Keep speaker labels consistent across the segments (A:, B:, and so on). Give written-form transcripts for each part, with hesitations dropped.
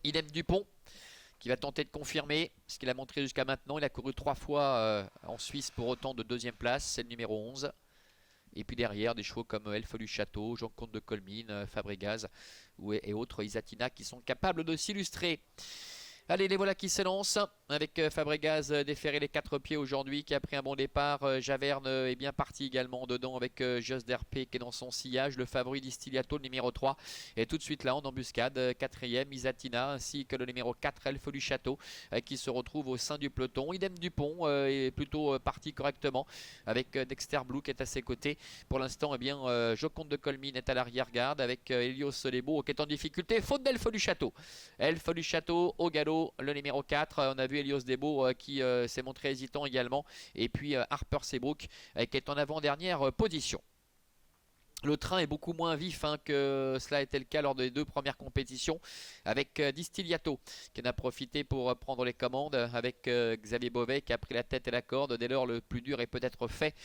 A: Idem Dupont qui va tenter de confirmer ce qu'il a montré jusqu'à maintenant. Il a couru 3 fois en Suisse pour autant de deuxième place, c'est le numéro 11. Et puis derrière, des chevaux comme Elfe du Château, Jean-Comte de Colmine, Fabregas et autres Isatina qui sont capables de s'illustrer. Allez, les voilà qui s'élancent avec Fabregas déféré les 4 pieds aujourd'hui, qui a pris un bon départ. Javerne est bien parti également dedans avec Just Derpé qui est dans son sillage. Le favori Distillato, le numéro 3, est tout de suite là en embuscade. Quatrième, Isatina, ainsi que le numéro 4, Elfe du Château, qui se retrouve au sein du peloton. Idem Dupont est plutôt parti correctement avec Dexter Blue qui est à ses côtés. Pour l'instant, eh bien, Joconde de Colmine est à l'arrière-garde avec Helios Lebo qui est en difficulté, faute d'Elfe du Château. Elfe du Château au galop. Le numéro 4, on a vu Helios Debo qui s'est montré hésitant également. Et puis Harper Seabrook qui est en avant-dernière position. Le train est beaucoup moins vif que cela était le cas lors des 2 premières compétitions avec Distillato qui en a profité pour prendre les commandes avec Xavier Beauvais qui a pris la tête et la corde. Dès lors, le plus dur est peut-être fait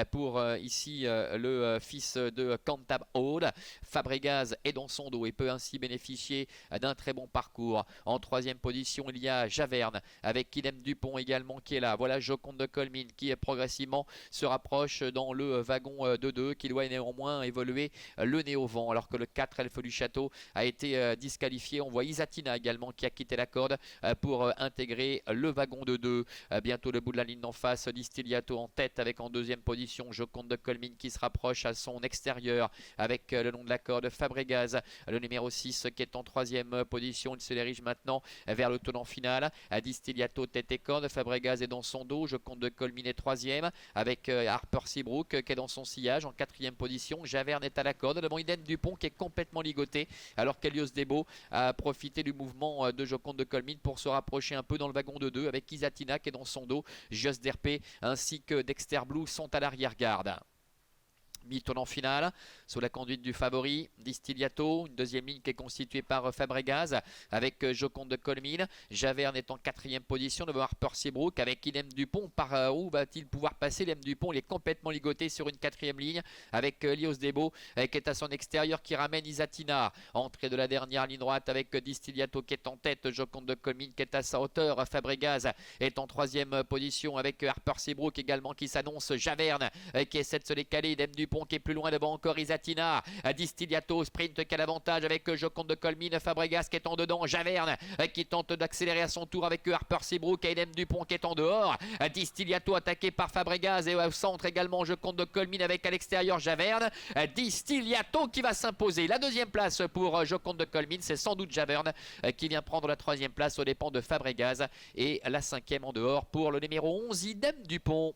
A: pour ici le fils de Cantab Hall. Fabregas est dans son dos et peut ainsi bénéficier d'un très bon parcours. En 3e position, il y a Javerne avec Idem Dupont également qui est là. Voilà Joconde de Colmine qui progressivement se rapproche dans le wagon de 2 qui doit néanmoins évoluer le nez au vent, alors que le 4 Elfe du Château a été disqualifié. On voit Isatina également qui a quitté la corde pour intégrer le wagon de 2. Bientôt le bout de la ligne d'en face, Distillato en tête avec en 2e position Joconde de Colmine qui se rapproche à son extérieur avec le long de la corde Fabregas, le numéro 6 qui est en 3e position. Il se dirige maintenant vers le tournant final. Distillato tête et corde, Fabregas est dans son dos, Joconde de Colmine est 3e avec Harper Seabrook qui est dans son sillage en 4e position. Javerne est à la corde devant Idem Dupont qui est complètement ligoté, alors qu'Helios Debo a profité du mouvement de Joconde de Colmine pour se rapprocher un peu dans le wagon de 2 avec Isatina qui est dans son dos. Just Derpé ainsi que Dexter Blue sont à l'arrière-garde. Mi-tournant final sous la conduite du favori Distillato, une 2e ligne qui est constituée par Fabregas avec Joconde de Colmine. Javerne est en 4e position devant Harper Seabrook avec Idem Dupont. Par où va-t-il pouvoir passer? Idem Dupont, il est complètement ligoté sur une 4e ligne avec Helios Debo qui est à son extérieur, qui ramène Isatina. Entrée de la dernière ligne droite avec Distillato qui est en tête, Joconde de Colmine qui est à sa hauteur. Fabregas est en 3e position avec Harper Seabrook également qui s'annonce. Javerne qui essaie de se décaler. Idem Dupont qui est plus loin devant encore Isatina. Distillato sprint qui a l'avantage avec Joconde de Colmine. Fabregas qui est en dedans. Javerne qui tente d'accélérer à son tour avec Harper Seabrook et Idem Dupont qui est en dehors. Distillato attaqué par Fabregas et au centre également Joconde de Colmine avec à l'extérieur Javerne. Distillato qui va s'imposer. La 2e place pour Joconde de Colmine, c'est sans doute Javerne qui vient prendre la 3e place aux dépens de Fabregas, et la 5e en dehors pour le numéro 11 Idem Dupont.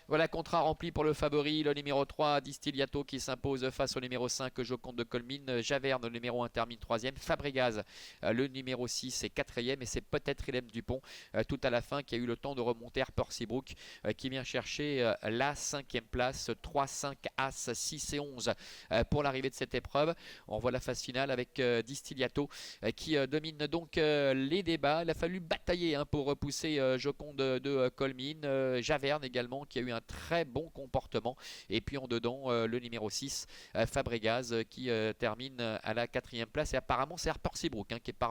A: Voilà, contrat rempli pour le favori, le numéro 3, Distillato qui s'impose face au numéro 5, Joconde de Colmine. Javerne, le numéro 1, termine 3e. Fabregas, le numéro 6, est 4e. Et c'est peut-être Idem Dupont, tout à la fin, qui a eu le temps de remonter. Harper Seabrook, qui vient chercher la 5e place. 3, 5, As, 6 et 11 pour l'arrivée de cette épreuve. On voit la phase finale avec Distillato qui domine donc les débats. Il a fallu batailler pour repousser Joconde de Colmine. Javerne également, qui a eu un très bon comportement, et puis en dedans le numéro 6 Fabregas qui termine à la 4e place, et apparemment c'est Harper Seabrook qui est parvenu